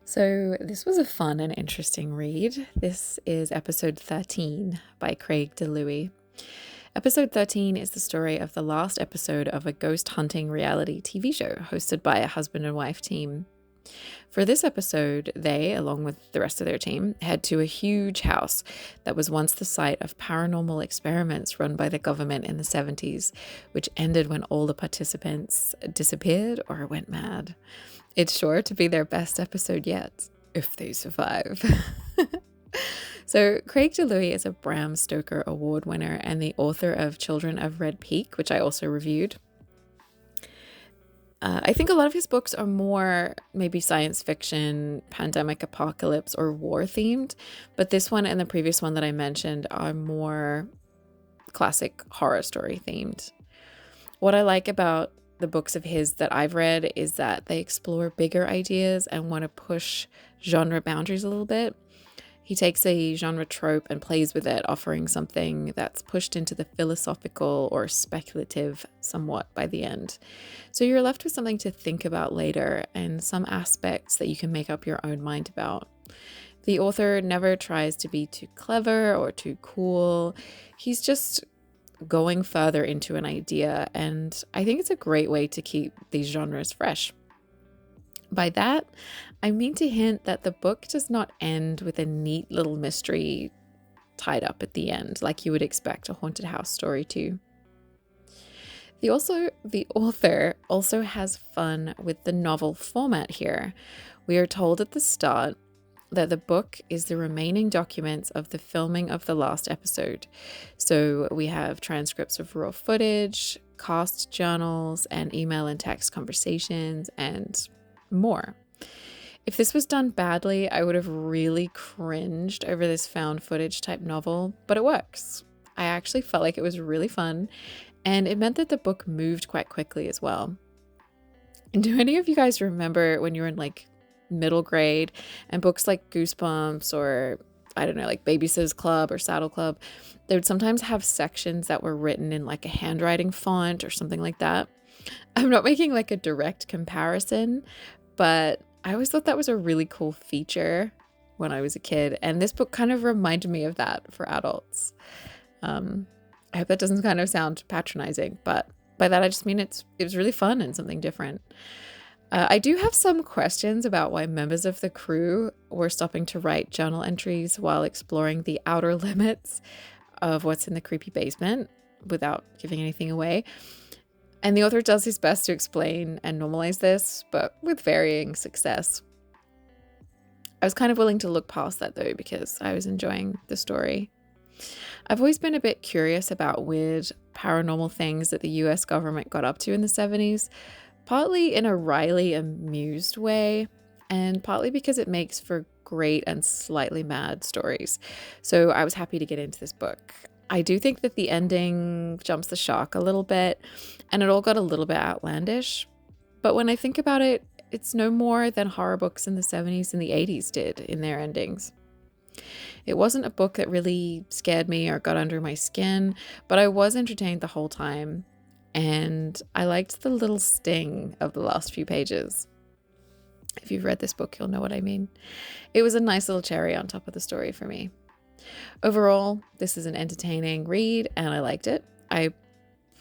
So, this was a fun and interesting read. This is episode 13 by Craig DiLouie. Episode 13 is the story of the last episode of a ghost hunting reality TV show hosted by a husband and wife team. For this episode, they, along with the rest of their team, head to a huge house that was once the site of paranormal experiments run by the government in the 70s, which ended when all the participants disappeared or went mad. It's sure to be their best episode yet, if they survive. So, Craig DiLouie is a Bram Stoker Award winner and the author of Children of Red Peak, which I also reviewed. I think a lot of his books are more maybe science fiction, pandemic apocalypse, or war themed, but this one and the previous one that I mentioned are more classic horror story themed. What I like about the books of his that I've read is that they explore bigger ideas and want to push genre boundaries a little bit. He takes a genre trope and plays with it, offering something that's pushed into the philosophical or speculative somewhat by the end. So you're left with something to think about later and some aspects that you can make up your own mind about. The author never tries to be too clever or too cool. He's just going further into an idea, and I think it's a great way to keep these genres fresh. By that, I mean to hint that the book does not end with a neat little mystery tied up at the end, like you would expect a haunted house story to. The author also has fun with the novel format here. We are told at the start that the book is the remaining documents of the filming of the last episode. So we have transcripts of raw footage, cast journals, and email and text conversations, and more. If this was done badly, I would have really cringed over this found footage type novel, but it works. I actually felt like it was really fun, and it meant that the book moved quite quickly as well. And do any of you guys remember when you were in middle grade and books like Goosebumps or I don't know, like Babysitter's Club or Saddle Club, they would sometimes have sections that were written in like a handwriting font or something like that? I'm not making like a direct comparison, but I always thought that was a really cool feature when I was a kid, and this book kind of reminded me of that for adults. I hope that doesn't kind of sound patronizing, but by that I just mean it was really fun and something different. I do have some questions about why members of the crew were stopping to write journal entries while exploring the outer limits of what's in the creepy basement without giving anything away. And the author does his best to explain and normalize this, but with varying success. I was kind of willing to look past that though, because I was enjoying the story. I've always been a bit curious about weird paranormal things that the US government got up to in the 70s, partly in a wryly amused way, and partly because it makes for great and slightly mad stories. So I was happy to get into this book. I do think that the ending jumps the shark a little bit, and it all got a little bit outlandish. But when I think about it, it's no more than horror books in the 70s and the 80s did in their endings. It wasn't a book that really scared me or got under my skin, but I was entertained the whole time, and I liked the little sting of the last few pages. If you've read this book, you'll know what I mean. It was a nice little cherry on top of the story for me. Overall, this is an entertaining read, and I liked it.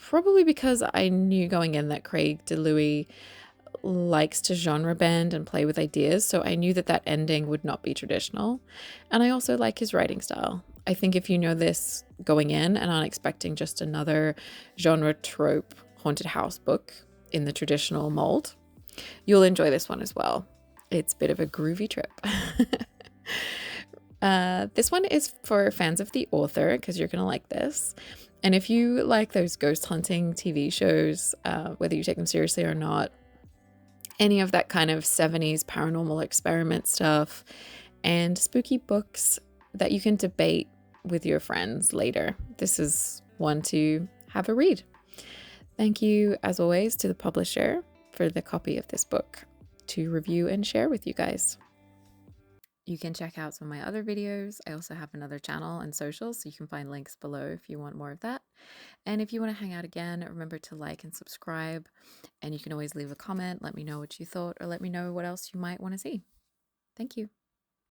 Probably because I knew going in that Craig DiLouie likes to genre bend and play with ideas, so I knew that ending would not be traditional. And I also like his writing style. I think if you know this going in and aren't expecting just another genre trope haunted house book in the traditional mold, you'll enjoy this one as well. It's a bit of a groovy trip. This one is for fans of the author, because you're going to like this. And if you like those ghost hunting TV shows, whether you take them seriously or not, any of that kind of 70s paranormal experiment stuff, and spooky books that you can debate with your friends later, this is one to have a read. Thank you, as always, to the publisher for the copy of this book to review and share with you guys. You can check out some of my other videos. I also have another channel and socials, so you can find links below if you want more of that. And if you want to hang out again, remember to like and subscribe. And you can always leave a comment, let me know what you thought, or let me know what else you might want to see. Thank you.